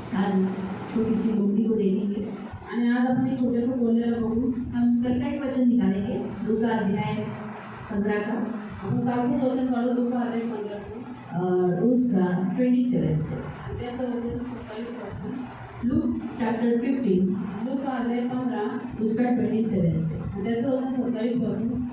आज छोटी सी लोमड़ी को देखेंगे आणि आज आपण एक छोटंसं बोललेलं बघू। हम कल का ही वचन निकालेंगे लूका अध्याय 15 का आपण कालचं वचन काढू लूका अध्याय 15 और उसका 27 से। आणि त्याचं वचन 27 पासून। लूक चैप्टर 15 लूका अध्याय 15 उसका 27 से। आणि त्याचं वचन 27 पासून।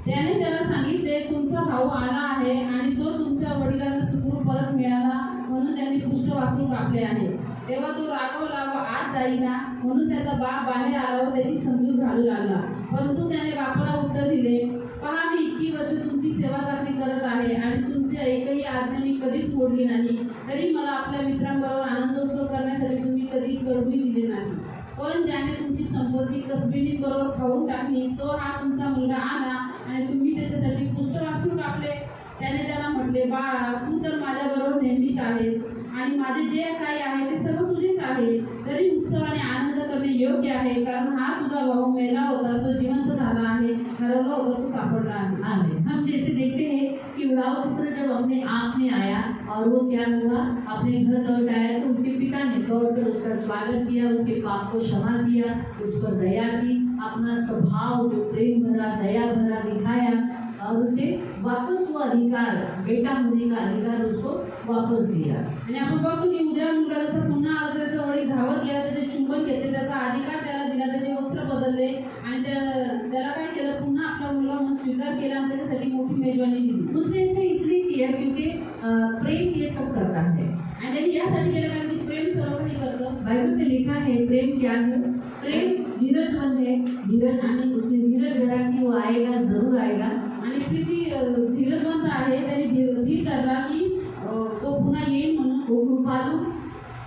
त्याने त्याला सांगितले, तुमचा भाऊ आला आहे आणि तो तुमच्या वडिलांना सुखरूप परत मिळाला म्हणून त्यांनी पृष्ठवासरू कापले आहे। तेव्हा तो रागावला व आत जाईना, म्हणून त्याचा बाप बाहेर आला व त्याची समजूत घालू लागला। परंतु त्याने बापाला उत्तर दिले, पहा मी इतकी वर्ष तुमची सेवा चाकरी करत आहे आणि तुमची एकही आज्ञा मी कधीच मोडली नाही, तरी मला आपल्या मित्रांबरोबर आनंदोत्सव करण्यासाठी तुम्ही कधी कळवूही दिले नाही। पण ज्याने तुमची संपत्ती कसबिनींबरोबर खाऊन टाकली, तो हा तुमचा मुलगा आला आणि तुम्ही त्याच्यासाठी पृष्ठवासरू कापले। त्याने त्याला म्हटले, बाळा तू तर माझ्याबरोबर नेहमीच आहेस आणि माझे जे काही आहे ते सर्व तुझेच आहे, तरी उत्सवाने आनंद करणे योग्य आहे, कारण हा तुझा भाऊ मेला होता तो जिवंत झाला आहे, हरवला होता तो सापडला आहे। आमीन। हम जैसे देखते हैं कि उड़ाऊ पुत्र जब अपने आप में आया और वो क्या हुआ, अपने घर लौट आया तो उसके पिता ने दौड़कर उसका स्वागत किया, उसके पाप को क्षमा किया, उस पर दया की, अपना स्वभाव जो प्रेम भरा दया भरा दिखाया और उसे वापस वो अधिकार, बेटा होने का अधिकार उसको वापस दिया। आणि आपण बघतो की उद्या मुलगा जसा पुन्हा आला, त्याचा वडील धावत गेला, त्याचे चुंबन घेतले, त्याचा अधिकार त्याला दिला, त्याचे वस्त्र बदलले आणि त्याला काय केलं, पुन्हा आपला मुलगा म्हणून स्वीकार केला आणि त्याच्यासाठी मोठी मेजवानी दिली। उसने ऐसे इसलिए किया क्योंकि प्रेम ये सब करता है। आणि त्यांनी यासाठी केलं कारण की प्रेम सर्व काही करतं। बाइबल में लिखा है प्रेम क्या है, प्रेम धीरजमंद है, धीरज, आणि उसने धीरज धरा कि वो आएगा, जरूर आएगा। आणि प्रीती धीरजवंत आहे, त्यांनी धीर धरला की तो पुन्हा येईल म्हणून। वो कृपालु,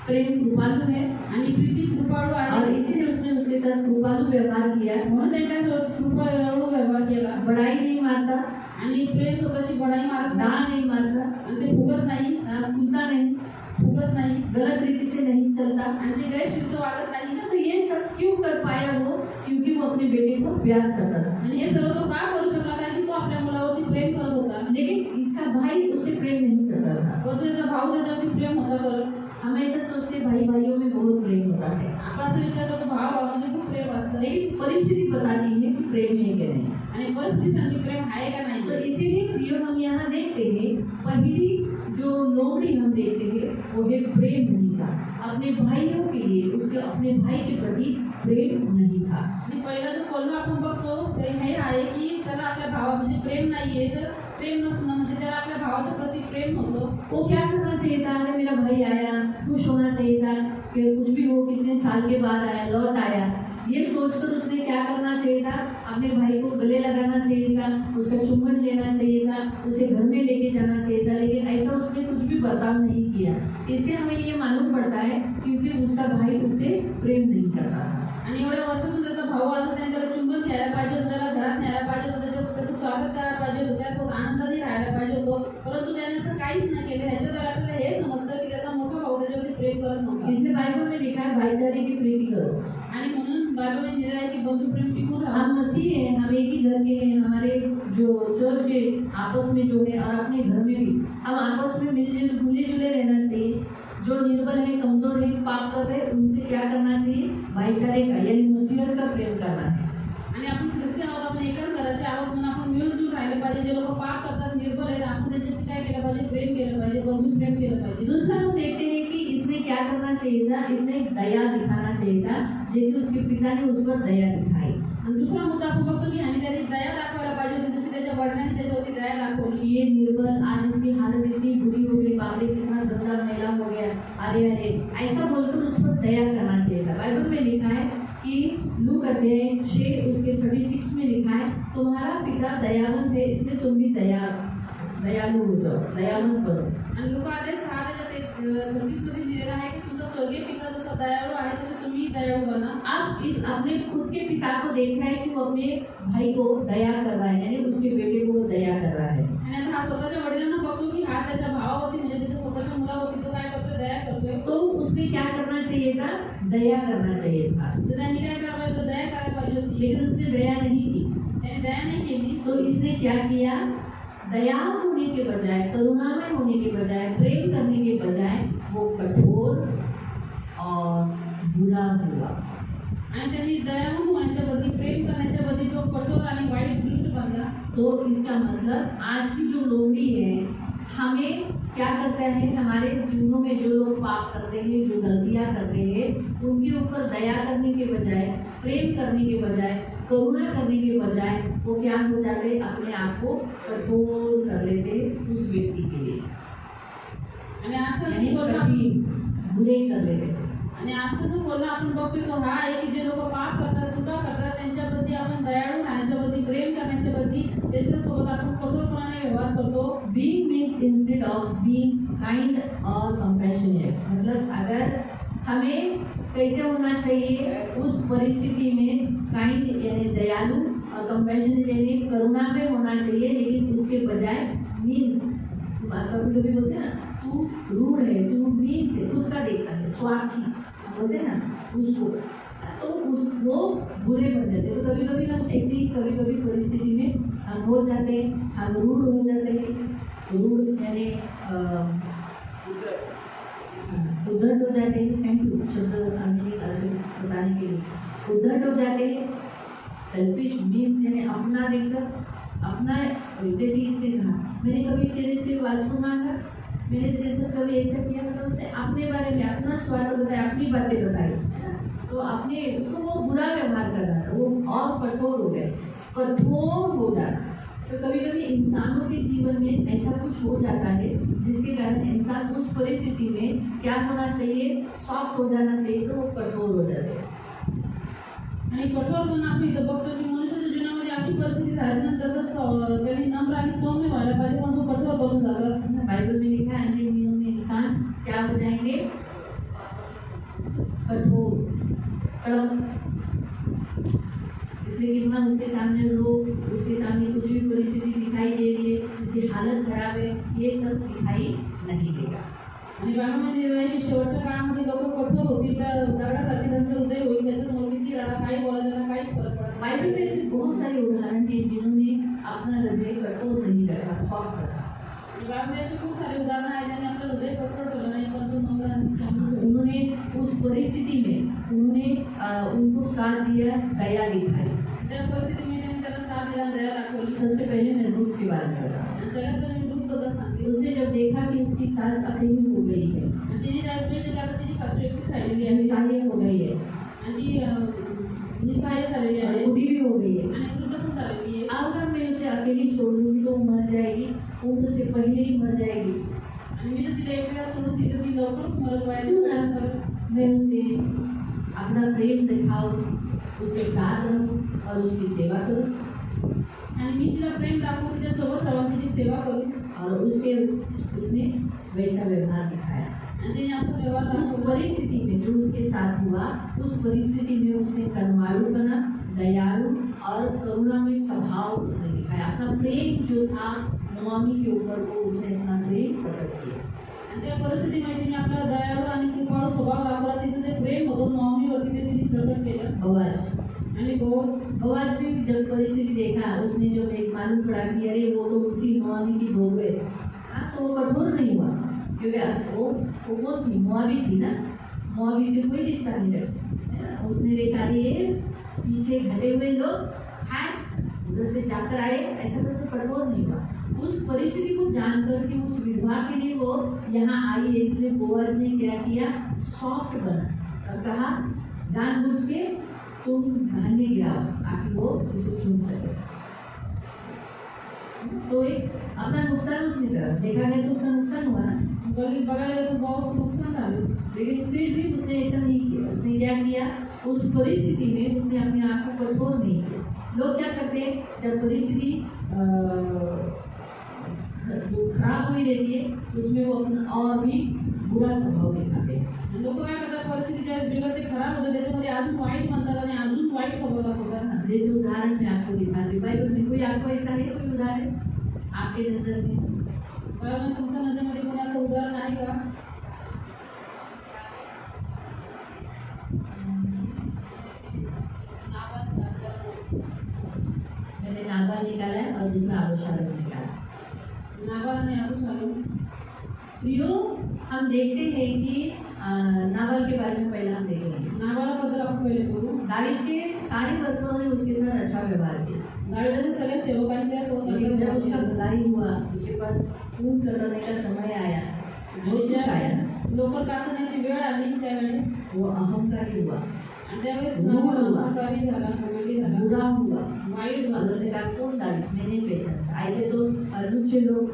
प्रेम कृपालु है आणि प्रीती कृपाळू आहे और इसीलिए उसने उसके साथ कृपालु व्यवहार किया, म्हणून त्यांच्यासोबत कृपाळू व्यवहार केला। बड़ाई नहीं मारता, आणि प्रेम स्वतःची बडाई मारत ना नाही नहीं मारता, आणि ते फुगत नाही, फूलता नहीं, फुगत नाही गलत रीति से नहीं चलता। आणि ते गैरशिस्त वागत नाही ना। तो ये सब क्यों कर पाया वो, क्योंकि वो अपने बेटे को प्यार करता था। आणि हे सर्व तो का करू शकला, कारण की तो आपल्या मुलावरती प्रेम करत होता। लेकिन इसका भाई उसे प्रेम नहीं करता था। परंतु त्याचा भाऊ त्याच्यावरती प्रेम होता करत। हम ऐसा सोचते भाई भाइयों में बहुत प्रेम होता है, आपण असं विचार करतो भाव भावामध्ये खूप प्रेम असतं, लेकिन परिस्थिति बताती है कि प्रेम है कि नहीं। आणि परिस्थिती सांगते प्रेम आहे का नाही। तो इसीलिए प्रियो हम यहाँ देखते हैं, पहली जो लोमड़ी हम देखते हैं वो है प्रेम नहीं था, अपने भाइयों के लिए उसके अपने भाई के प्रति प्रेम नहीं था। आणि पहिला जो कोल्हा आपण बघतो ते हे आहे की त्याला आपल्या भावा म्हणजे प्रेम नाहीये, तर प्रेम नसणं म्हणजे त्याला आपल्या भावाच्या प्रति प्रेम होतं। वो क्या करना चाहिए था, अरे मेरा भाई आया, खुश होना चाहिए था कि कुछ भी हो, कितने साल के बाद आया, लौट आया, ये सोचकर उसने क्या करना चाहिए था, अपने भाई को गले लगाना चाहिए था, उसका चुम्बन लेना चाहिए था, उसे घर में लेके जाना चाहिए था, लेकिन ऐसा उसने कुछ भी बर्ताव नहीं किया। इससे हमें ये मालूम पड़ता है क्योंकि उसका भाई उससे प्रेम नहीं करता था। आणि एवढ्या वर्षातून त्याचा भाऊ आला, त्याने त्याला चुंबन घ्यायला पाहिजे होतं, त्याला घरात न्यायला पाहिजे होतं, त्याचं स्वागत करायला पाहिजे होतं, त्यासोबत आनंदाने राहायला पाहिजे होतं, परंतु त्याने असं काहीच नाही केलं। ह्याच्याद्वारे आपल्याला हे समजतं की त्याचा मोठा भाऊ त्याच्यावरती प्रेम करत नव्हता। इसलिए बाइबल में लिखा है भाईचारे की प्रीति करो। आणि म्हणून बायबलमध्ये लिहिलं आहे की बंधु प्रेम टिकून राहा। हम मसीह हैं, हम एक ही घर के हैं, हमारे जो चर्च के आपस में जो है और अपने घर में भी हम आपस में मिले जुले रहना चाहिए। जो निर्बल है, कमजोर है, पाप कर रहे हैं, उनसे क्या करना चाहिए, भाईचारे का यानी मसीहत का प्रेम करना है। आणि आपण ख्रिस्ती आहोत, आपण एकच घराचे आहोत म्हणून आपण मिळून राहिले पाहिजे। जे लोक पाप करतात, निर्बल आहेत, आपण त्यांच्याशी काय केलं पाहिजे, प्रेम केलं पाहिजे, बंधू प्रेम केलं पाहिजे। दूसरा हम देखते हैं कि इसने क्या करना चाहिए था, इसने दया सिखाना चाहिए था, जैसे उसके पिता ने उस पर दया दिखाई। आणि दुसरा मुद्दा आपण बघतो की आणि त्याने दया दाखवायला पाहिजे होती, जशी त्याच्या वडिलांनी त्याच्यावरती दया दाखवली। ये निर्बल, आज इसकी हालत इतनी बुरी हो गई, बाप रे कितना गंदा मैला हो गया, अरे अरे ऐसा बोलकर उस पर दया करना चाहिए था। बाइबल में लिखा है कि लूक अध्याय 6 उसके 36 में लिखा है, तुम्हारा पिता दयावंत है, इसलिए तुम भी दयालु हो जाओ, दयावंत बनो। आणि लूका अध्याय 6 त्याच्या 36 मध्ये लिहिलेलं आहे की तुमचा स्वर्गीय पिता जसा दयाळू आहे तसे तुम्ही दयाळू बना। आप इस अपने खुद के पिता को देख रहे हैं कि वो अपने भाई को दया कर रहा है, यानी उसके बेटे को वो दया कर रहा है। आणि आता हा स्वतःच्या वडिलांना बघतो की हा त्याच्या भावावरती म्हणजे त्याच्या स्वतःच्या मुलावरती तो काय करतोय, दया करतोय। तो उसने क्या करना चाहिए था, दया करना चाहिए था, तर त्यांनी काय करायला पाहिजे होतं, दया करायला पाहिजे होती, लेकिन उसने दया नहीं की। त्याने दया नाही केली। तो इसने क्या किया, दया होने के बजाय, करुणामय होने के बजाय, प्रेम करने के बजाय वो कठोर प्रेम करण्याच्या बदली तो कठोर आणि वाईट दृष्ट बनला. तो इसका मतलब आज की जो लोमड़ी है हमें क्या करता है, हमारे जीवनों में जो लोग पाप करते हैं, जो गलतियां करते हैं, उनके ऊपर दया करने के बजाय, प्रेम करने के बजाय, करुणा करने के बजाय वो क्या हो जाते, अपने आप को कठोर कर लेते उस व्यक्ति के लिए, आणि आजचा यानी जो बोलणं कठिन बुरे कर लेते. आणि आजचा जो बोलणं आपण बघतोय तो हा आहे की जे लोक पाप करतात, चुका करतात, त्यांच्याबद्दल आपण दयाळू राहण्याच्या बदली, प्रेम करण्याच्या बदली त्यांच्यासोबत आपण कठोरपणाने व्यवहार करतो. Being means instead of being kind और कंपैशनेट, मतलब अगर हमें कैसे होना चाहिए उस परिस्थिति में, काइंड यानी दयालु और कंपैशनेट यानी करुणा में होना चाहिए, लेकिन उसके बजाय मीन्स, कभी कभी बोलते हैं ना तू रूड है, तू मीन्स है, खुद का देखता है, स्वार्थी बोलते हैं ना उसको, तो उस वो बुरे बन जाते हैं. तो कभी कभी हम ऐसी कभी कभी परिस्थिति में हम हो जाते हैं, हम रूड हो जाते हैं. रूड यानी उद्धट हो जाते हैं. थैंक यू शब्द बताने के लिए. उद्धट हो जाते हैं. सेल्फिश मीन्स यानी अपना देखकर, अपना, जैसे इसने कहा मैंने कभी तेरे से वाशरूम मांगा, मैंने तेरे से कभी ऐसा किया, मतलब उसने अपने बारे में अपना स्वार्थ बताया, अपनी बातें बताई, तो अपने तो वो बुरा व्यवहार कर रहा था, वो और कठोर हो गए, कठोर हो जाना. तो कभी कभी इंसानों के जीवन में ऐसा कुछ हो जाता है जिसके कारण इंसान उस परिस्थिति में क्या होना चाहिए, सॉफ्ट हो जाना चाहिए, तो वो कठोर हो जाते हैं. आणि कठोर बनणं आपण इथं बघतो की मनुष्याच्या जीवनामध्ये अशी परिस्थिती झाल्यानंतर त्यांनी नम्र आणि सौम्य व्हायला पाहिजे, पण तो कठोर बनून जातात. बाइबल में लिखा है अंतिम दिनों में इंसान क्या हो जाएंगे, कठोर, कड़क. इसलिए कितना उसके सामने लोग, उसके सामने कुछ भी परिस्थिति दिखाई दे रही है, उसकी हालत खराब है, ये सब दिखाई नहीं देगा. आणि बायबलमध्ये जेव्हा हे शेवटच्या काळामध्ये लोक कठोर होतील, तर दगडासारखे त्यांचं हृदय होईल, त्याच्यासमोर किती रडा, काही बोला, त्यांना काहीच फरक पडत नाही. बाइबल में ऐसे बहुत सारे उदाहरण हैं जिन्होंने अपना हृदय कठोर नहीं रखा, सॉफ्ट रखा. आणि बायबलमध्ये अशी खूप सारे उदाहरणं आहेत ज्यांनी आपलं हृदय कठोर ठेवलं नाही, पण तो नम्र आणि सौम्य ठेवलं. उन्होंने उस परिस्थिति में उन्होंने उनको साथ दिया, दया दिखाई. त्या परिस्थितीमध्ये त्यांनी त्याला साथ दिला, दया दाखवली. सबसे पहले मैं रूथ की बात कर रहा हूँ. आणि सगळ्यात पहिले मी दूधबद्दल सांगते. उसने जब देखा कि उसकी सास अकेली हो गई है, आणि तिने ज्यावेळेस बघितलं की आता तिची सासू एकटीच राहिलेली आहे निस्सहाय हो गई है आणि ती निस्सहाय झालेली और आहे बूढ़ी भी हो गई है, आणि वृद्ध पण झालेली आहे. अगर मैं उसे अकेली छोड़ दूंगी तो वो मर जाएगी, उम्र से पहले ही मर जाएगी. आणि मी जर तिला एकट्याला सोडून दिली तर ती लवकरच मरत क्यों ना व्हायची. मैं उसे अपना प्रेम दिखाऊं, उसके साथ रहूं और उसकी सेवा करूं. आणि मी तिला प्रेम दाखवून तिच्यासोबत राहून तिची सेवा करू. और उसने वैसा व्यवहार दिखाया. आणि तिने असं व्यवहार उस दाखवला. परिस्थिति में जो उसके साथ हुआ, उस परिस्थिति में उसने कर्मालु बना, दयालु और करुणा में स्वभाव उसने दिखाया. अपना प्रेम जो था नोआमी के ऊपर, वो उसने अपना प्रेम प्रकट किया. आणि त्या परिस्थितीमध्ये तिने आपला दयाळू आणि कृपाळू स्वभाव दाखवला. तिचं जे प्रेम होतं नॉमीवरती ते तिने प्रकट केलं. बवाज आणि बवाज भी जब परिस्थिति देखा, उसने जब एक मालूम पड़ा कि अरे वो तो उसी नोआमी की बहू है, हाँ, तो वो कठोर नहीं हुआ, क्योंकि वो कौन थी, मोआबी थी ना, मोआबी से कोई रिश्ता नहीं रखा. उसने देखा ये पीछे घटे हुए लोग हैं, उधर से जाकर आए, ऐसा तो कठोर नहीं हुआ. उस परिस्थिति को जानकर कि उस विधवा के लिए वो यहाँ आई है, इसलिए बोअज ने क्या किया, सॉफ्ट बना और कहा जानबूझ के तुम धान्य गिराओ ताकि वो उसे चुन सके. तो एक अपना नुकसान उसने करा, देखा गया तो उसका नुकसान हुआ ना, बघायला तर बहुत नुकसान झालं. लेकिन फिर भी उसने ऐसा नहीं किया. उसने क्या किया, उस परिस्थिति में उसने अपने आप को कठोर नहीं किया. लोग क्या करते हैं, जब परिस्थिति जो खराब हुई रहती है उसमें वो अपना और भी बुरा स्वभाव दिखाते हैं. लोक काय करतात, परिस्थिती ज्यावेळेस बिघडते, खराब होते, त्याच्यामध्ये अजून वाईट म्हणतात आणि अजून वाईट स्वभाव दाखवतात ना. जैसे उदाहरण मैं आपको दिखाती हूँ. बाइबल में कोई आपको ऐसा है कोई उदाहरण आपके नजर में? कारण तुमच्या नजरेमध्ये कोणी असं उदाहरण आहे का? मैंने नाबाल निकाला है और दूसरा अबशालोम निकाला. नाबाल आणि अबशालोम. प्रियो, हम देखते हैं कि नाबाल के बारे में पहले हम देखेंगे. नाबालाबद्दल आपण पहिले करू. दावीद के सारे वर्करों ने उसके साथ अच्छा व्यवहार किया, दाविदाच्या सगळ्या सेवकांनी त्यासोबत लेकिन जब उसका चांगला भलाई हुआ, उसके पास खून करने का समय आया, आणि बहुत कुछ आया, ज्या लोकर काढण्याची वेळ आली त्यावेळेस वो अहंकारी हुआ, आणि त्यावेळेस मूड हुआ, अहंकारी झाला, घमंडी झाला, बुरा हुआ। वाईट और झालं. उसने कहा कौन दावीद, मैं नहीं पहचानता। ऐसे तो लुच्चे लोग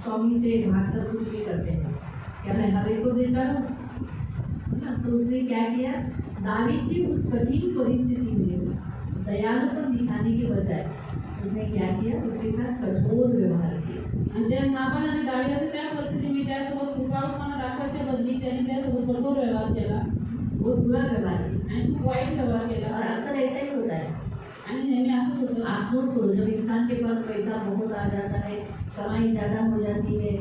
स्वामी से भागकर कुछ भी करते हैं, क्या मैं हर एक को देता हूँ ना? तो उसने क्या किया, दावीद की उस कठिन परिस्थिति में दयालुपन दिखाने के बजाय उसने क्या किया, उसके साथ कठोर व्यवहार किया। आणि त्या नाबाल आणि दाविदाच्या त्या परिस्थितीमध्ये त्यासोबत कृपाळूपणा दाखवायच्या बदली त्यांनी त्यासोबत कठोर व्यवहार केला बहुत बुरा व्यवहार किया। आणि खूप वाईट व्यवहार केला. और अक्सर ऐसा ही होता है। आणि नेहमी असंच होतं. आप नोट करो, जब इंसान के पास पैसा बहुत आ जाता है, कमाई ज़्यादा हो जाती है,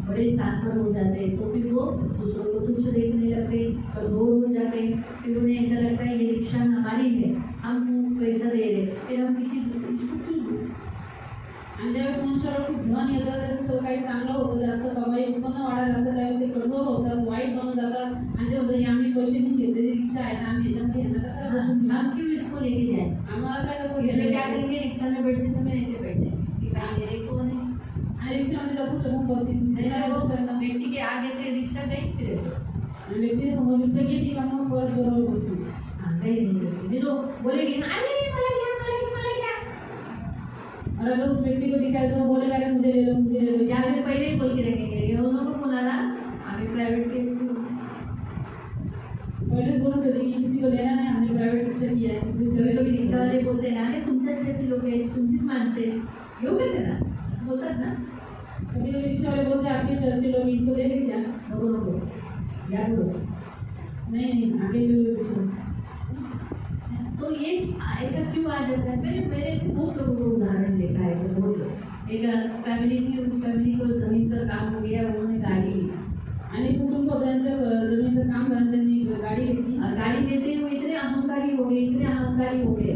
बड़े स्थान पर हो जाते हैं, तो फिर वो दूसरों को तुच्छ देखने लगते, कठोर हो जाते, फिर उन्हें ऐसा लगता है ये रिक्शा हमारी है, हम पैसा दे रहे, फिर हम किसी दूसरे इसको क्यों दें? आणि ज्यावेळेस मनुष्याला खूप धन येतं, त्याचं सगळं काही चांगलं होतं, जास्त कमाई उत्पन्न वाढायला लागतं, त्यावेळेस ते कठोर होतात, वाईट बनून जातात आणि ते होतं हे आम्ही पैसे देऊन घेतलेली रिक्षा आहे ना, आम्ही ह्याच्यामध्ये ह्यांना कशाला बसून घेऊ? हम क्यों इसको लेके जाए? आम्हाला काय नको इसलिए क्या घ्यायला? करेंगे, रिक्शा में बैठते समय ऐसे बैठते हैं कि भाई मेरे को नहीं। आणि रिक्षामध्ये लपून छपून बसतील. जैसे वो दुसऱ्यांना व्यक्ति के आगे से रिक्शा गई, फिर ऐसे आणि व्यक्ती समोर रिक्षा गेली का मग परत बरोबर बसतील. गई नहीं, नहीं तो बोलेगी ना, अरे मला घ्या, मला घ्या, मला घ्या। और अगर उस व्यक्ति को दिखाए तो वो बोलेगा कि मुझे ले लो, मुझे ले लो. या फिर पहले ही बोल के रखेंगे, ये उन्होंने को बोला ना, हमें प्राइवेट के पहिलेच बोलून ठेवते की किसी को लेना नाही, हमने प्राइवेट रिक्षा किया है, इसलिए सगळे लोक सगळे रिक्षा वाले बोलते ना, अरे तुमच्याच याची लोक आहेत, तुमचीच माणसे योग्य आहे ना, असं बोलतात ना। कभी कभी रिक्शा वाले बोलते हैं आपके चर्च के लोग इनको ले लें क्या? नको नको, या बोलो। नहीं नहीं, आगे ले लो रिक्शा. तो ये ऐसा क्यों आ जाता है? मैंने ऐसे बहुत लोगों को उदाहरण देखा है, ऐसे बहुत लोग। एक फैमिली थी, उस फैमिली को जमीन पर काम हो गया, उन्होंने गाड़ी ली, आणि कुटुंब त्यांच्या जमिनीचं काम झालं, त्यांनी गाडी घेतली और गाड़ी लेते हुए इतने अहंकारी हो गए, इतने अहंकारी हो गए,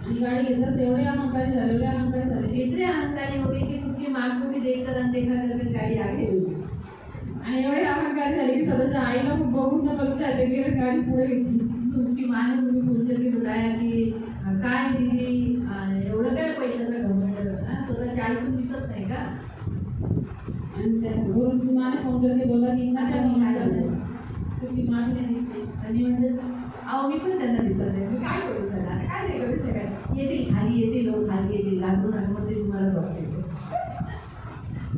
आणि गाडी घेतल्यास एवढे अहंकारी झाले, एवढे अहंकारी झाले इतने अहंकारी हो गए कि उनकी माँ को भी देखकर अनदेखा करके गाड़ी आगे ले गई। आणि एवढे अहंकारी झाले की स्वतःच्या आईला बघून न बघता येते की गाडी पुढे घेतली. तो उसकी माँ ने मुझे फोन करके बताया कि काय दीदी, एवढं काय पैशाचा घमंड, स्वतःची आई पण दिसत नाही का? आणि त्या गुरुजी माने फोन करके बोला की इतना क्या काय झालं? झालं? तर ती मागे नाही दिसते. आणि म्हणजे अहो मी पण त्यांना दिसत नाही, मी काय करू त्यांना, काय नाही करू शकत, येतील खाली, येतील लोक खाली येतील, लागून मध्ये तुम्हाला बघते.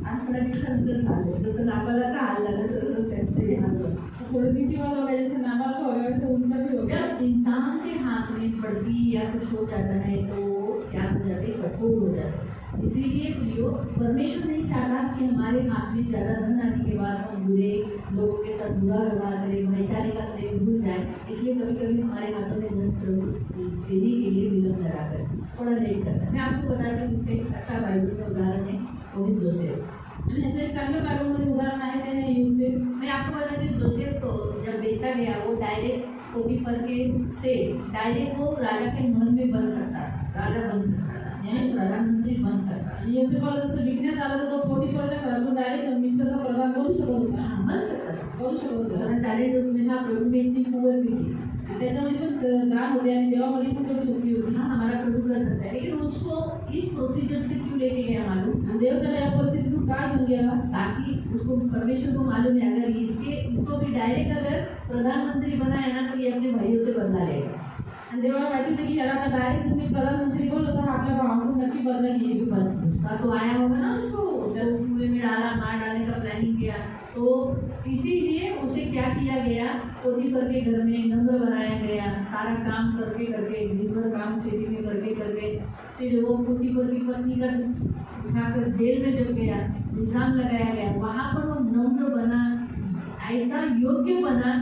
आणि थोड्या दिवसानंतर झालं, जसं नाबालाचा हाल झाला तसं त्यांचे हाल झाले. थोड़े दिन के बाद होगा, जैसे नाबालक हो गया वैसे उनका भी हो गया. जब इंसान के हाथ में बढ़ती या कुछ हो जाता है तो क्या हो जाते, कठोर हो जाते। इसीलिए प्रियो, परमेश्वर नहीं चाहता कि हमारे हाथ में ज़्यादा धन आने के बाद हम बुरे लोगों के साथ बुरा व्यवहार करें, भाईचारे का प्रेम भूल जाए। इसलिए कभी कभी हमारे हाथों में धन देने के लिए विलम्ब लगा कर थोड़ा लेट करता है। मैं आपको बताती हूँ, उसका एक अच्छा बाइबल का उदाहरण है, वो भी जोसेफ। आणि ह्याचं एक चांगलं बायबलमध्ये उदाहरण आहे, ते है यूसेफ. मैं आपको बताती हूँ, जोसेफ को जब बेचा गया, वो डायरेक्ट पोतीफर के से डायरेक्ट वो राजा के महल में बन सकता था, राजा बन सकता था, यानी प्रधानमंत्री बन सकता था। आणि योसेफला जसं विकण्यात आलं तर तो पोतीफरच्या घरातून डायरेक्ट मिस्टरचा प्रधान बनू शकत होता. हाँ, बन सकता था, करू शकत होता. कारण टैलेंट उसमें था, प्रभु में इतनी कुवत भी थी। आणि त्याच्यामध्ये पण दान होते आणि देवामध्ये पण तेवढी शक्ती होती. हाँ, हमारा प्रभु कर सकता है, लेकिन उसको इस प्रोसीजर से क्यों लेके गया मालूम? आणि देव त्याला या परिस्थितीतून का घेऊन गेला? ताकि उसको, परमेश्वर को मालूम है अगर इसको भी डायरेक्ट अगर प्रधानमंत्री बनाए ना तो ये अपने भाइयों से बदला लेगा। आणि देवाला माहिती होतं की ह्याला आता डायरेक्ट तुम्ही प्रधानमंत्री बोललो तर हा आपल्या भावाकडून नक्की बदला घेईल. गुस्सा तो आया होगा ना उसको कुएं में डाला, मार डालने का प्लानिंग किया, तो इसीलिए उसे क्या किया गया, पोतीफर के घर में नम्र बनाया गया, सारा काम करके करके, दिन भर काम खेती में करके करके, फिर वो पोतीफर की पत्नी का उठाकर जेल में जब गया, इल्जाम लगाया गया, वहाँ पर वो नम्र बना, ऐसा योग्य बना,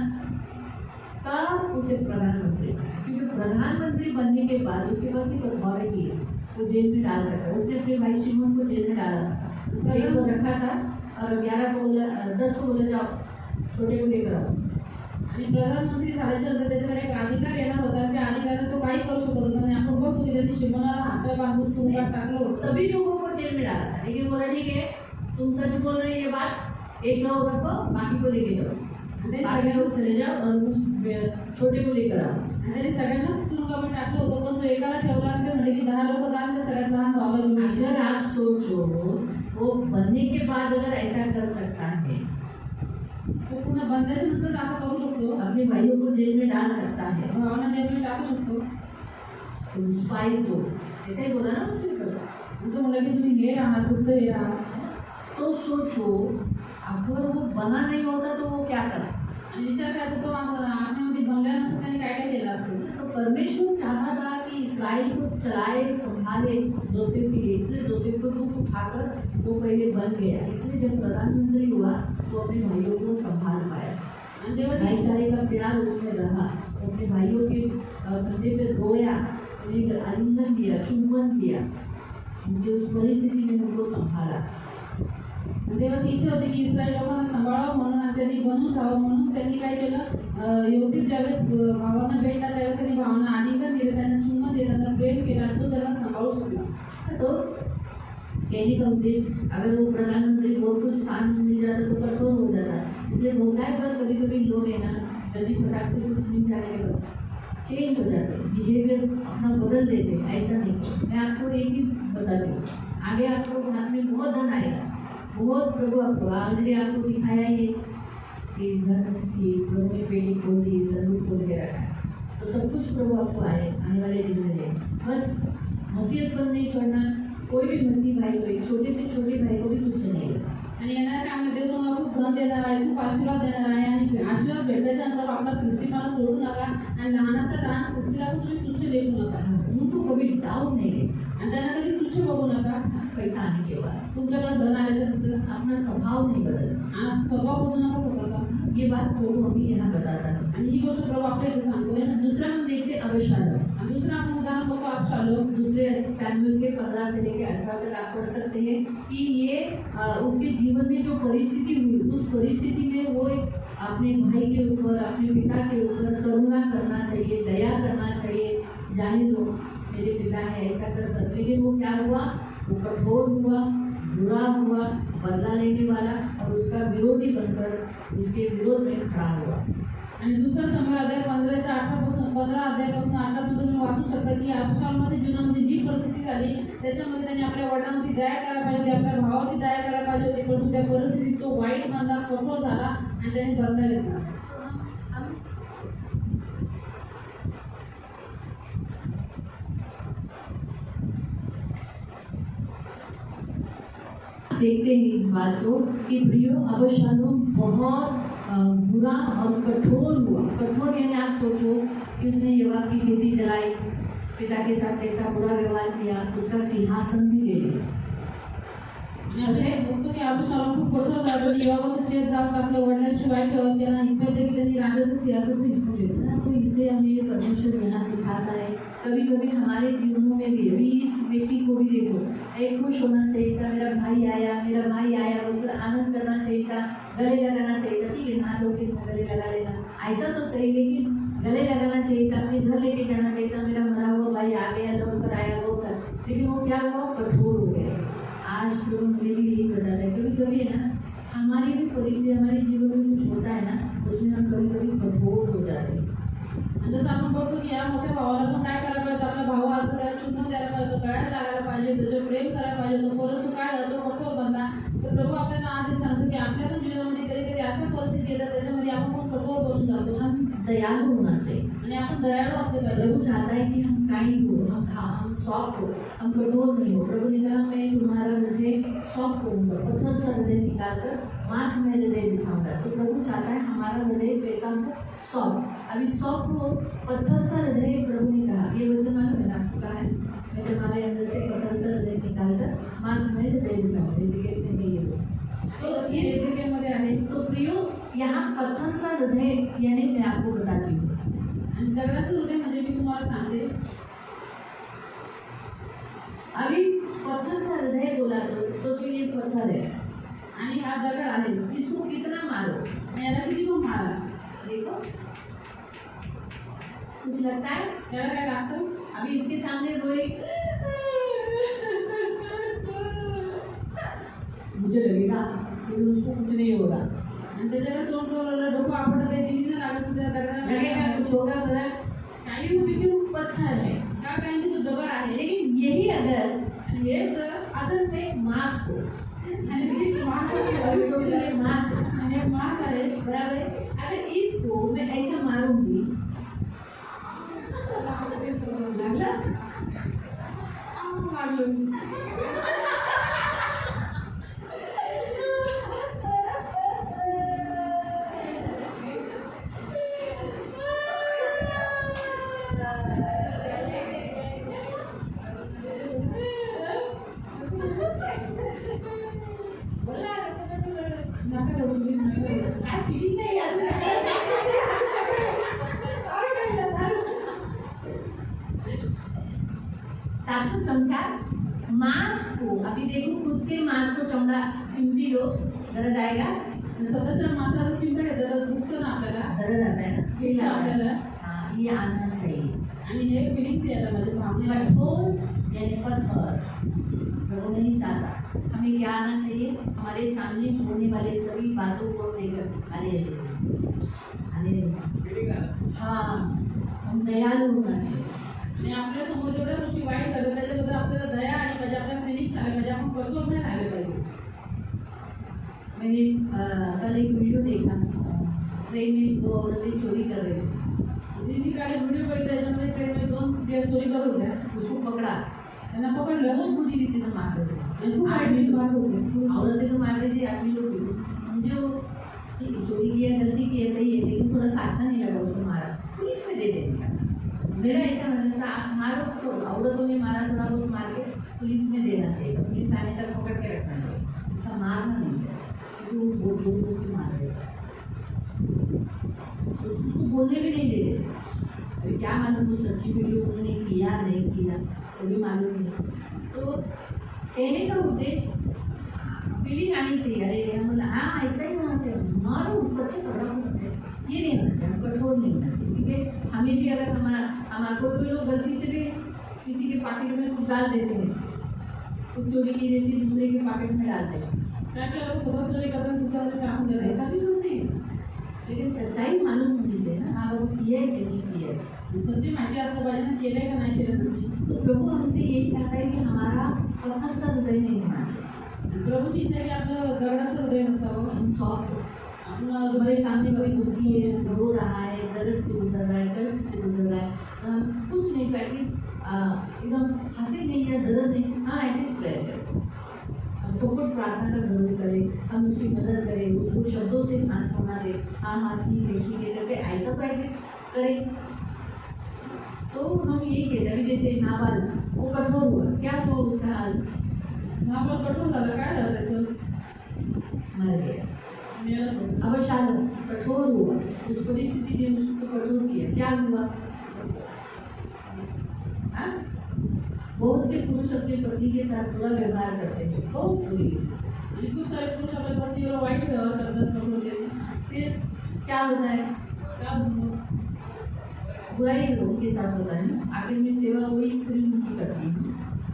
तब उसे प्रधानमंत्री बना। क्योंकि प्रधानमंत्री बनने के बाद उसके पास एक अथॉरिटी है, वो जेल में डाल सकता है। उसने अपने भाई शिमोन को जेल में डाला था, एक को रखा था और 11 को बोला, 10 को बोला जाओ छोटे को लेकर आओ। आणि प्रधानमंत्री झाल्याच्यानंतर त्याच्याकडे एक अधिकार येणार होता, त्या अधिकारात तो काही करू शकत होता नाही. आपण बघतो की त्यांनी शिमोनाला हातपाय बांधून सुंगात टाकलं होतं. सभी लोगों को जेल में डाला था, लेकिन बोला ठीक है तुम सच बोल रहे ये बात, एक लोग रखो बाकी को लेके जाओ। ते बाकी सगळ्या लोग चले जाओ और उस छोटे को लेकर आओ. आणि त्यांनी सगळ्यांना तुरुंगामध्ये टाकलं होतं, पण तो एकाला ठेवला आणि ते म्हणले की 10 लोक जा आणि त्या सगळ्यात लहान भावाला घेऊन ये. अगर आप सोचो वो बनने के बाद अगर ऐसा कर सकता है, तो पुन्हा बंदल्याच्या नंतर असं करू शकतो, अपने भाइयों को जेल में डाल सकता है, भावांना जेलमध्ये टाकू शकतो. तुम स्पाइस हो, ऐसा ही बोला ना उसके ऊपर. आणि तो म्हणला की तुम्ही हे आहात, गुप्त हे आहात. तो सोचो अगर वो बना नहीं होता तो वो क्या करता. आणि विचार करा तो आत्म्यामध्ये बनल्या नसतं त्याने काय काय केलं असतं. तो परमेश्वर चाहता था कि इस्राइल को चलाए संभाले जोसेफ के लिए, इसलिए जोसेफ को दुख उठाकर वो पहले बन गया. इसलिए जब प्रधानमंत्री हुआ तो अपने भाइयों को संभाल पाया. आणि देवाची भाईचारे का प्यार उसमें रहा. वो अपने भाइयों के कंधे पे रोया, उन्हें आलिंगन दिया, चुंबन किया, उनकी उस परिस्थिति में उनको संभाला. देवाची इच्छा होती की इस्रायल लोकांना सांभाळावं म्हणून आणि त्यांनी बनून राहावं म्हणून त्यांनी काय केलं, योसेफ ज्यावेळेस भावांना भेटला त्यावेळेस त्यांनी भावांना आलिंगन दिलं, त्यांना चुंबन दिलं, त्यांना प्रेम केला आणि तो त्यांना सांभाळू शकला. तो कहने का उद्देश्य, अगर वो प्रधानमंत्री को कुछ स्थान मिल जाता तो कठोर हो जाता. इसलिए होता है पर कभी कभी लोग है ना जल्दी फटाक से कुछ मिल जाने के बाद चेंज हो जाते हैं, बिहेवियर अपना बदल देते हैं. ऐसा नहीं. मैं आपको एक ही बताती हूँ, आगे आपको हाथ में बहुत धन आएगा, बहुत. प्रभु आपको ऑलरेडी आपको दिखाया ये कि धन की प्रभु ने पेटी खोल दी, संदूक खोल के रखा है, तो सब कुछ प्रभु आपको आने वाले दिन में दे. बस मसीहत पर नहीं छोड़ना. कोई भी मसीह भाई को, एक छोटे से छोटे भाई को भी कुछ नहीं है. आणि येणाऱ्या काळामध्ये देव तुम्हाला खूप धन देणार आहे, खूप आशीर्वाद देणार आहे. आणि आशीर्वाद भेटल्याच्या नंतर आपला ख्रिस्तीपणा सोडू नका आणि लहानाचा लहान ख्रिस्तीला पण तुम्ही तुच्छ लेखू नका उनको कभी डाउन नहीं है. आणि त्यांना कधी तुच्छ बघू नका. पैसा आने के बाद तुमच्याकडे धन आल्याच्या नंतर अपना स्वभाव नहीं बदल. आणि स्वभाव बदलू नका स्वतःचा. ये बात प्रभु हमें यहाँ बताता है. आणि ही गोष्ट प्रभू आपल्या इथे सांगतोय. दूसरा हम देखते अबशालोम. आणि दुसरं आपण उदाहरण बघतो अबशालोम. दूसरे सैमुएल के 15 से लेकर 18 तक आप पढ़ सकते हैं कि ये उसके जीवन में जो परिस्थिति हुई, उस परिस्थिति में वो अपने भाई के ऊपर, अपने पिता के ऊपर करुणा करना चाहिए, दया करना चाहिए. जाने दो, मेरे पिता ने ऐसा कर, लेकिन वो क्या हुआ, वो कठोर हुआ, बुरा हुआ, बदला लेने वाला और उसका विरोधी बनकर उसके विरोध में खड़ा हुआ. आणि दुसरा शंभर अध्याय 15 अध्यायापासून 18 पर्यंत तुम्ही वाचू शकता की अबशालोमाच्या जीवनामध्ये जी परिस्थिती झाली त्याच्यामध्ये त्यांनी आपल्या वडिलांवरती दया करायला पाहिजे होती, आपल्या भावावरती दया करायला पाहिजे होती, परंतु त्या परिस्थितीत तो वाईट बनला, कठोर झाला आणि त्याने बदला घेतला. देखते हैं इस बात को कि प्रियो अबशालोम बहुत बुरा और कठोर हुआ. कठोर यानी आप सोचो कि उसने योआब की खेती जलाई, पिता के साथ कैसा बुरा व्यवहार किया, उसका सिंहासन भी ले लिया. आणि आपण बघतो की अबशालोम खूप कठोर झाला. योआबाचं शेत जाऊन टाकलं, वडिलांशी वाईट व्यवहार केला आणि इतकं की त्यांनी राजाचं सिंहासन हिसकून घेतलं. तो इसे हमें परमेश्वर यहाँ सिखाता है. कभी कभी हमारे जीवनों में भी, अभी इस व्यक्ति को भी देखो, एक खुश होना चाहिए था, मेरा भाई आया बोलकर आनंद करना चाहिए था, गले लगाना चाहिए था. ठीक है, नहा धो के गले लगा लेना, ऐसा तो सही, लेकिन गले लगाना चाहिए था, अपने घर लेके जाना चाहिए था. मेरा मरा हुआ भाई आ गया, लौट कर आया, बहुत सारा, लेकिन वो क्या हुआ, कठोर हो गया. आज तो मुझे भी यही बताता है, कभी कभी है ना हमारी भी परिस्थिति, हमारे जीवन में कुछ होता है ना, उसमें हम कभी कभी कठोर हो जाते हैं. आणि जसं आपण बघतो की या मोठ्या भावाला पण काय करायला पाहिजे, आपला भाऊ आला तर त्याला चुंबन द्यायला पाहिजे, गळ्यात लागायला पाहिजे, त्याचं प्रेम करायला पाहिजे, परंतु काय झालं, तो कठोर बनला. तर प्रभू आपल्याला आज हे सांगतो की आपल्या पण जीवनामध्ये कधी कधी अशा परिस्थिती येतात त्याच्यामध्ये आपण पण कठोर बनून जातो. हम दयालु होना चाहिए आणि आपण दयाळू असले पाहिजे. प्रभु चाहता है कि हम काइंड हो, हम सॉफ्ट हो, हम कठोर नहीं हो. प्रभु ने कहा मैं तुम्हारा हृदय सॉफ्ट करूँगा, पत्थर सा हृदय निकालकर मांस में हृदय बिठाऊंगा. तो प्रभु चाहता है हमारा हृदय कैसा हो, सॉफ्ट. अभी सॉफ्ट हो, पत्थर सा हृदय, प्रभु ने कहा, ये वचन मालूम है ना आपको, कहा है मैं तुम्हारे अंदर से पत्थर सा हृदय निकालकर मांस में हृदय बिठाऊंगा. इसीलिए मैंने ये वचन तो हे एजेकेमध्ये आहे. तो प्रियो यहाँ पत्थर सा हृदय यानी मैं आपको बताती हूँ. आणि दगडाचं हृदय म्हणजे मी तुम्हाला सांगते, अभी पत्थर सा हृदय बोला तो सोचो ये पत्थर है आणि हा दगड आहे, इसको कितना मारो, आणि याला किती पण मारा, देखो कुछ लगता है. त्याला काय लागतं. अभी इसके सामने रोए, मुझे लगेगा कि उसको कुछ नहीं होगा. आणि त्याच्याकडे तोंड करून डोकं आपटत आहे तिने लागत लगेगा कुछ होगा फर्क? काही क्योंकि वो पत्थर है, का काही तो दगड आहे लेकिन यही अगर आणि हे जर अगर मैं एक मांस को आणि हे मांस अभी सोचिए ये मांस है, आणि हे मांस आहे बराबर है, अगर इसको मैं ऐसा मारूंगी लागला लागलं नका रडू दे, नका रडू. काय feeling नाही यार. ताकू समझा मांस को अभी देखो खुद के मांस को चमड़ा चिमटी लो दर्द आएगा, स्वतःच्या मांसाला चिमटा घेतला तर दुखतं ना आपल्याला दर्द आता है ना, फील आपल्याला हाँ ये आना चाहिए. आणि हे फिलिंग्स यायला माझ्या भावनेला कठोर यानी पत्थर प्रभु नहीं चाहता. हमें क्या आना चाहिए, हमारे सामने होने वाले सभी बातों को लेकर अरे हाँ हम दयालु होना चाहिए. आणि आपल्या समोर जेवढ्या गोष्टी वाईट करतात त्याच्याबद्दल आपल्याला दया आली पाहिजे, आपल्याला फिलिंग्स आले पाहिजे, आपण कठोर नाही राहिले पाहिजे. मैंने कल एक वीडियो देखा, ट्रेन में दो औरतें चोरी कर रही थी, तिने काल व्हिडिओ बघितला त्याच्यामध्ये ट्रेनमध्ये 2 स्त्रिया चोरी करत होत्या. उसको पकड़ा, त्यांना पकडलं बहुत बुरी रीति से मार रहे थे. आणि खूप वाईट बात होते. औरतें तो मार रही थी, आदमी लोग भी. मुझे वो ठीक है, चोरी किया गलती की ऐसा ही है, लेकिन थोड़ा सा अच्छा नहीं लगा उसको मारा, पुलिस में दे देने का. मेरा ऐसा मतलब था आप मारो तो औरतों ने मारा थोड़ा बहुत मार के पुलिस में देना चाहिए, पुलिस आने तक पकड़ के रखना चाहिए, ऐसा मारना नहीं चाहिए क्योंकि वो बहुत जोर से मार रहे थे. तो उसको बोलने भी नहीं दे रहे. अभी क्या मालूम वो सच्ची वीडियो उन्होंने किया नहीं किया वो भी मालूम नहीं. तो कहने का उद्देश्य फीलिंग आनी चाहिए, अरे हम बोला हाँ ऐसा ही होना चाहिए, मारो उस बच्चे थोड़ा होना चाहिए, ये नहीं होना चाहिए, कठोर नहीं होना चाहिए. क्योंकि हमें भी अगर हमारा कोई लोग गलती से भी किसी के पॉकेट में कुछ डाल देते हैं, कुछ चोरी की रहती दूसरे के पॉकेट में डालते हैं, काय लोक स्वतः चोरी करतात दुसऱ्याला टाकून देतात. ऐसा भी होते हैं. लेकिन सच्चाई मालूम होनी चाहिए ना, हाँ वो किया है कि नहीं किया है. सत्य माहिती असलं पाहिजे ना, केलंय का नाही केलं तुम्ही. तो प्रभु हमसे यही चाहता है कि हमारा पत्थर सा हृदय नहीं होना चाहिए, प्रभूची इच्छा आहे की आपलं दगडाचं हृदय नसावं. हम सॉफ्ट हो. आपण हमारे सामने कोई दुखी है, रो रहा है, दर्द से गुजर रहा है, कष्ट से गुजर रहा है, कुछ नहीं, प्रैक्टिस एकदम हंसी नहीं है, दर्द नहीं, हाँ एटलीस्ट प्रेयर करें, हम सपोर्ट प्रार्थना का जरूर करें, हम उसकी मदद करें, उसको शब्दों से सांत्वना दें, हाँ हाँ ठीक है करके ऐसा प्रैक्टिस करें. तो हम यही कहते हैं. अभी जैसे नाबाल वो कठोर हुआ, क्या हुआ उसका हाल, महाबळ कठोर झालं, काय झालं त्याचं. मर गया. मेलं. अब शालम कठोर हुआ, उस परिस्थिति ने उसको कठोर किया, क्या हुआ. हाँ? बहुत से पुरुष अपने पत्नी के साथ बुरा व्यवहार करते हैं, बहुत बुरी रीति से. आणि खूप सारे पुरुष आपल्या पत्नीवर वाईट व्यवहार करतात, कठोरतेने. फिर क्या होता है, का बुराई लोगों के साथ होता है ना, आखिर में सेवा वही स्त्री उनकी करती है.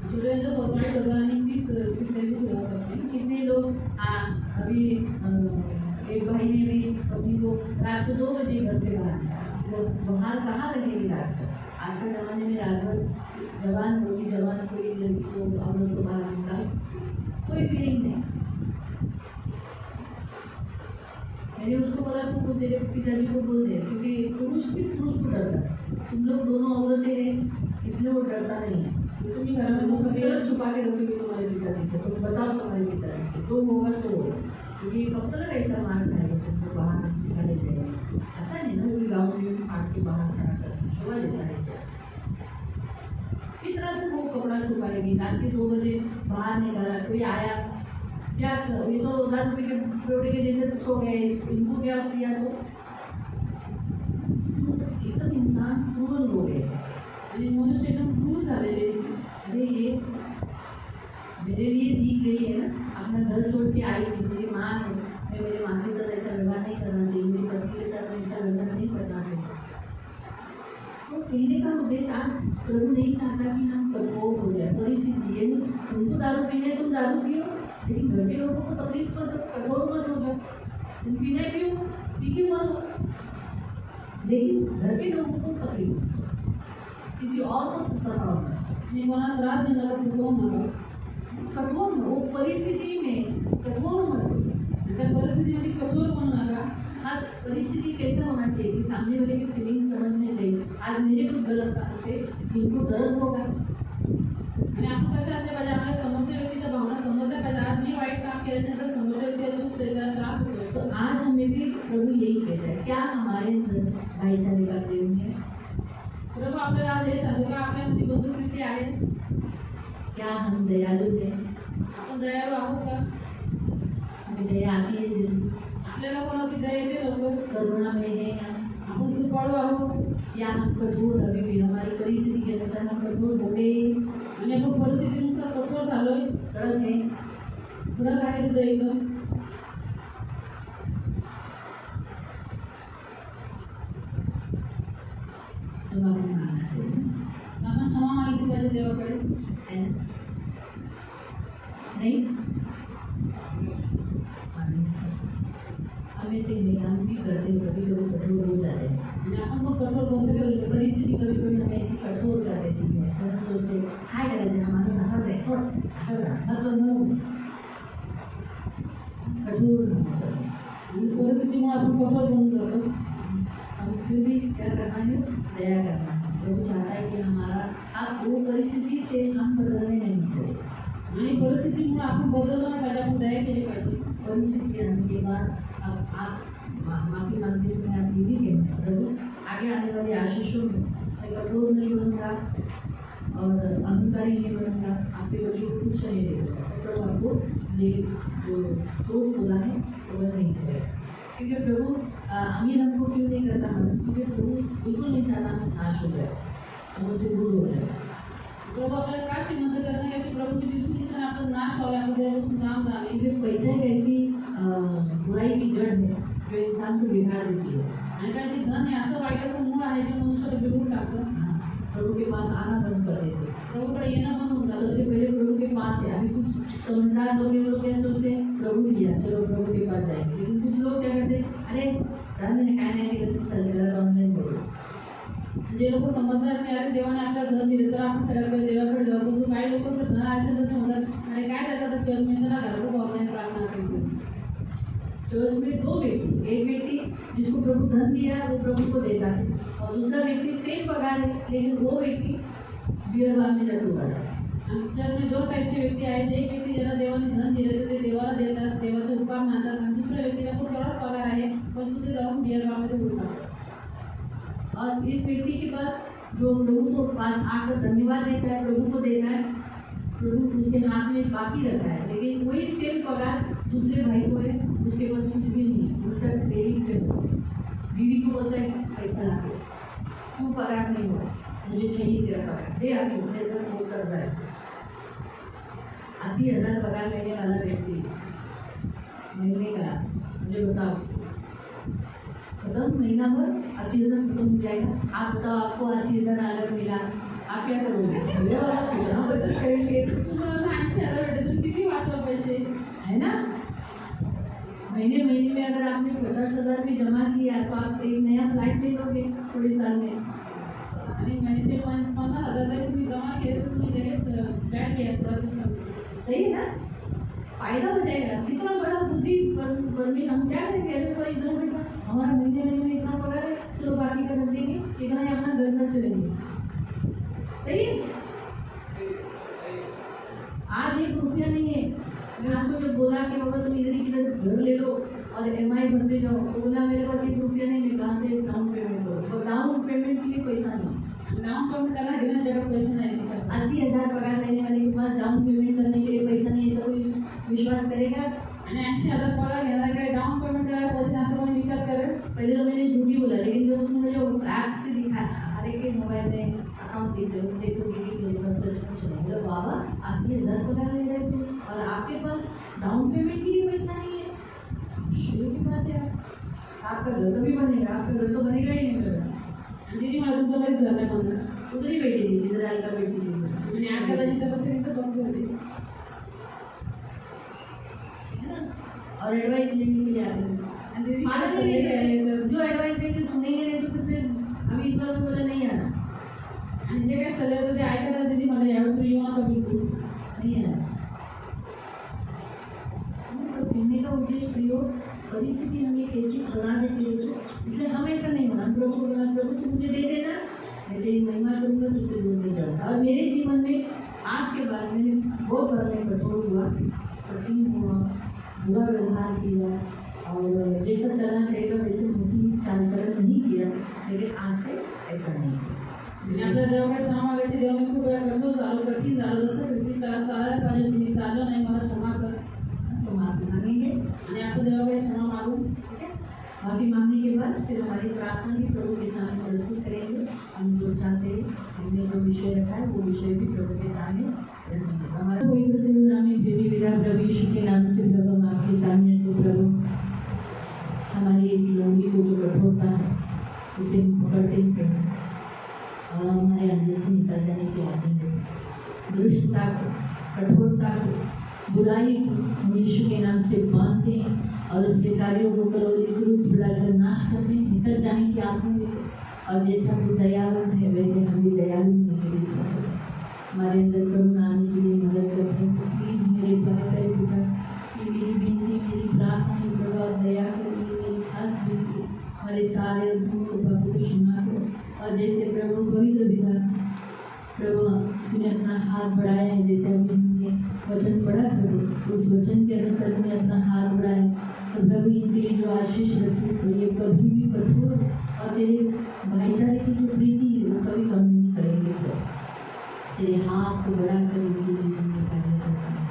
स्टुडंटचं बहुत वाईट होतं आणि तीच स्त्रियांची सेवा करते. कितने लोग अभी एक भाई ने भी अपनी को रात को 2 बजे घर से बाहर निकाला. तो बाहर कहाँ रहेगी रात को. आज के ज़माने में रात भर जवान कोई लड़की को औरत को बाहर निकाल, कोई फीलिंग नहीं. मैंने उसको बोला तू तेरे पिताजी को बोल दे, क्योंकि पुरुष सिर्फ पुरुष को डरता है, तुम लोग दोनों औरतें हैं इसलिए वो डरता नहीं है. तुम्ही घरामध्ये तुम सगळे सब छुपा के रखोगे तुम्हारे पिताजी से, तुम बताओ तुम्हारे पिताजी से, जो होगा सो होगा. क्योंकि कब तक ऐसा मार खाएगा तुमको बाहर निकाले जाएगा. अच्छा नहीं ना, वो भी गाँव में फाड़ के बाहर खड़ा कर शोभा देता है क्या. कितना तक वो कपड़ा छुपाएगी. रात के 2 बजे बाहर निकाला, कोई आया क्या, ये तो 10 रुपये के रोटी के जैसे सो गए, इनको क्या किया. तो एकदम इंसान क्रूर हो गए. आणि मनुष्य एकदम क्रूर झालेले. अरे ये मेरे लिए दी गई है ना, अपना घर छोड़ के आई थी, मेरी माँ है, मैं मेरे माँ के साथ ऐसा व्यवहार नहीं करना चाहिए, मेरी पति के साथ ऐसा व्यवहार नहीं करना चाहिए. तो कहने का उद्देश्य आज प्रभु नहीं चाहता कि हम कठोर हो जाए. परिस्थिति है, तुमको दारू पीना है तुम दारू पियो, लेकिन घर के लोगों को तकलीफ मत दो, कठोर मत हो जाओ. तुम पीना है क्यों, पी के मरो, लेकिन घर के लोगों को तकलीफ, किसी और को सफर होना। मी कोणाला त्रास देण्याला शिकवू नका. कठोर न हो, परिस्थिति में कठोर मत हो. त्या परिस्थितीमध्ये कठोर बनू नका. हर परिस्थिति कैसा होना चाहिए कि सामने वाले की फीलिंग समझने चाहिए. आज मेरे कुछ गलत काम से इनको दर्द होगा, आणि आपण कशा असले पाहिजे, आपल्या समोरच्या व्यक्तीच्या भावना समजल्या पाहिजे. आज मी वाईट काम केल्यानंतर समोरच्या व्यक्तीला दुःख त्याला त्रास होतोय. तो आज हमें भी प्रभु यही कहता है, क्या हमारे अंदर भाईचारे का प्रेम है, प्रभू आपल्याला आज हे सांगतो का आपल्यामध्ये बंधुप्रीती आहे, क्या हम दयालु हैं, आपण दयाळू आहोत का, हमें दया आती है जरूर, आपल्याला कोणाची दया येते लवकर, करुणा में है आपण कृपाळू आहोत, या हम कठोर अभी भी हमारी परिस्थिति के अनुसार हम कठोर हो गए, आणि आपण परिस्थितीनुसार कठोर झालोय, कडक है, कडक आहे हृदय एकदम. तो हमें मानना चाहिए, आपण क्षमा मागितली पाहिजे देवाकडे, है ना? नहीं हमें से नहीं, हम भी करते हैं, कभी कभी कठोर हो जाते हैं, आणि आपण मग कठोर बंद केलं. परिस्थिति कभी कभी हमें ऐसी कठोर कर देती है, तो हम सोचते हैं काय करायचं हा माणूस असाच आहे, सोड असाच राहा, तो न कठोर नको करू. परिस्थितीमुळे आपण कठोर बनून जातो. हम फिर भी क्या करना है, दया करना है. प्रभु चाहता है कि हमारा अब वो परिस्थिति से हम बदलने नहीं चाहिए, आणि परिस्थितीमुळे आपण बदललं नाही पाहिजे, आपण दया केली पाहिजे. परिस्थिति आने के बाद अब आप माफ़ी मांगते समय आप ये भी कहना है, प्रभु आगे आने वाले आशीषों में मैं कठोर नहीं बनूंगा और अहंकारी नहीं बनूंगा, आपके बच्चों को कुछ नहीं देगा. प्रभु आपको ये जो स्रोत बोला है वो नहीं करेगा, क्योंकि प्रभु अमीर हमको क्यों नहीं करता मदद, क्योंकि प्रभु बिल्कुल नहीं चाहता हम नाश हो जाए, हम उससे दूर हो जाए. प्रभू आपल्याला का श्रीमंत करणं आहे की प्रभूची बिलकुल इच्छा नाही आपण नाश व्हावे, आपण देवापासून लांब जावे. क्योंकि पैसा एक ऐसी बुराई की जड़ है जो इंसान को बिगाड़ देती है. आणि काय ते धन हे असं वाईटाचं मूळ आहे जे मनुष्याला बिघडून टाकतं. प्रभु के पास आना बंद कर देते हैं. प्रभूकडे येणं बंद होऊन जातं. सबसे पहले प्रभु के पास है. अभी कुछ समझदार लोग हैं, वो लोग क्या सोचते हैं, प्रभु लिया चलो प्रभु के पास जाएंगे, लेकिन कुछ लोग क्या करते हैं, अरे धन है काय नाही दिलं चल ऑनलाईन करू. जे लोक समजणार की अरे देवाने आपल्याला धन दिले, तर आपण सगळ्यात पहिले देवाकडे जाऊ. परंतु काही लोक धन आल्याच्या तर म्हणतात अरे काय त्याचा तर चर्च में चला घरातच ऑनलाईन प्रार्थना करू. चर्च में दो व्यक्ति, एक व्यक्ति जिसको प्रभु धन दिया वो प्रभु को देता है, और दूसरा व्यक्ति सेम पगार है लेकिन वो व्यक्ति बियर बार में लटू हुआ है. चर्च में दोन टाईपचे व्यक्ती आहेत. एक व्यक्ती ज्याला देवाने धन दिले तर ते देवाला देतात, देवाचे उपकार मानतात, आणि दुसऱ्या व्यक्तीला खूप तेवढाच पगार आहे परंतु ते जाऊन बियर बारमध्ये उडतात. और इस व्यक्ति के पास जो प्रभु को पास आकर धन्यवाद देता है, प्रभु को देता है, प्रभु उसके हाथ में बाकी रखा है, लेकिन वही सेम पगार दूसरे भाई को है, उसके पास कुछ भी नहीं, उल्टा क्रेडिट पे हो. बीवी को बोलता है पैसा ला दे, क्यों पगार नहीं हुआ, मुझे चाहिए तेरा पगार, दे आपको मेरे पास वो कर्जा है. 80,000 पगार लेने वाला व्यक्ति महीने का, मुझे बताओ खत्म, महीना भर 80,000 खत्म हो जाएगा. आप बताओ आपको 80,000 अगर मिला आप क्या करोगे, कितना बचत करेंगे, तुम्हाला 80,000 भेटले तुम्ही किती वाचवा पैसे, है ना. महीने महीने में अगर आपने 50,000 भी जमा किया तो आप एक नया फ्लैट ले लोगे थोड़े साल में. आणि महिन्याचे 50,000 जर तुम्ही जमा केले तर तुम्ही लगेच फ्लॅट घ्या थोड्या दिवसांमध्ये. सही है ना, फायदा हो जाएगा. कितना बड़ा बुद्धि पर में हम क्या करेंगे, अरे कोई इधर पैसा हमारा महीने महीने में इतना पगार है, चलो बाकी का रख देंगे, इतना ही अपना घर खर्च चलेंगे. सही है. आज 1 रुपया नहीं है. मैं उसको जब बोला कि बाबा तुम इधर ही किधर घर ले लो और EMI भरते जाओ, तो बोला मेरे पास 1 रुपया नहीं, मैं कहाँ से डाउन पेमेंट करूँ. तो डाउन पेमेंट के लिए पैसा नहीं. डाउन पेमेंट करना घेण्याच्याकडे पैसे नाही त्याच्याकडे. 80,000 पगार लेने वाले के पास डाउन पेमेंट करने के लिए पैसा नहीं, ऐसा कोई विश्वास करेगा. आणि 80,000 पगार घेणाऱ्याकडे डाउन पेमेंट करायला पैसे नाही असं कोणी विचार करेल. पहले तो मैंने झूठी बोला, लेकिन जब उसने मुझे ऐप से दिखाया, हर एक के मोबाइल में अकाउंट देख रहे हो, देखो दीदी मेरे पास सच कुछ नहीं. बोला बाबा 80,000 पगार ले रहे थे और आपके पास डाउन पेमेंट के लिए पैसा नहीं है, शुरू की बात है. आपका घर कभी बनेगा, आपका घर तो बनेगा ही नहीं. मेरा आणि दीदी मला तुमचं काहीच घर नाही म्हणणार. उधर ही बैठी थी जिधर अलका बैठी थी. आणि 8 जिथं बसते तिथं बसली होती. है ना, और एडवाइस लेने के लिए आते हैं. मालूम ही नहीं है, जो एडवाइस देंगे सुनेंगे नहीं तो फिर अभी इस बार में बोला नहीं आना आणि जे काय सल्ले होते ते ऐकायला दीदी मला यावेळेस येऊ नका बिलकुल. नहीं आना। तो कहने का उद्देश्य प्रयोग परिस्थिति हमें कैसी बना देती है, इसलिए हम ऐसा नहीं होना। प्रभु को बोला, प्रभु तू मुझे दे देना, मैं तेरी महिमा करूँगा, तुझसे दूर नहीं जाऊँगा। और मेरे जीवन में आज के बाद मैंने बहुत बार मैं कठोर हुआ, कठिन हुआ, बुरा व्यवहार किया और जैसा चलना चाहिए वैसे मुझे चाल चलन नहीं किया, लेकिन आज से ऐसा नहीं है। आणि आपल्या देवाकडे क्षमा मागायची. देव मी खूप वेळा कठोर झालो, कठीण झालो, जसं ख्रिस्ती चालायला पाहिजे होती मी चाललो नाही, मला क्षमा कर. तो माफी मांगेंगे, आणि आपण देवाकडे क्षमा मागू. ठीक है? माफी मांगने के बाद फिर हमारी प्रार्थना भी प्रभु के सामने प्रस्तुत करेंगे। हम जो चाहते हैं, हमने जो विषय रखा है वो विषय भी प्रभु के सामने रखेंगे। हमारे पवित्र तिरुनाम में फिर भी विदा प्रभु यीशु के नाम से प्रभु हम आपके सामने रखते। प्रभु हमारी इस लोगों को जो कठोरता है उसे हम पकड़ते हैं प्रभु, और हमारे अंदर से निकल जाने की आदत है। दुष्टता को, कठोरता को, बुराई को हम यीशु के नाम से बांधते हैं और उसके कार्यों को कलोरी क्रूस बढ़ाकर नाश करते हैं, निकल जाने की आदत है। और जैसा तू दयालु है वैसे हम भी दयालु होने के लिए सफल हैं। हमारे अंदर करुणा आने के लिए मदद करते हैं। तो प्लीज़ मेरे प्यारे पिता, ये मेरी विनती, मेरी प्रार्थना है प्रभु, आप दया करिए, मेरी खास विनती हमारे सारे अधूरों को प्रभु को क्षमा करो। और जैसे प्रभु पवित्र पिता, प्रभु तूने अपना हाथ बढ़ाया है, जैसे अभी हमने वचन पढ़ा प्रभु, उस वचन के अनुसार तूने अपना हाथ बढ़ाया, तो प्रभु इनके लिए जो आशीष रखी तो ये कभी भी कठोर और तेरे भाईचारे की जो प्रीति है वो कभी कम नहीं करेंगे प्रभु। तेरे हाथ को बढ़ाकर इनके जीवन में कार्य करते हैं।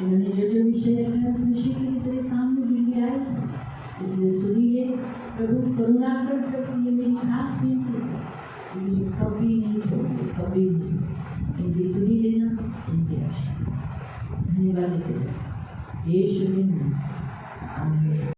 इन्होंने जो जो विषय रखा है उस विषय के लिए तेरे सामने भी आए, इसलिए सुनिए प्रभु, करुणा कर प्रभु, ये मेरी खास विनती है, मुझे कभी नहीं छोड़िए, कभी नहीं। इनकी सुनी लेना, इनकी रक्षा। धन्यवाद यीशु के नाम से, आमीन।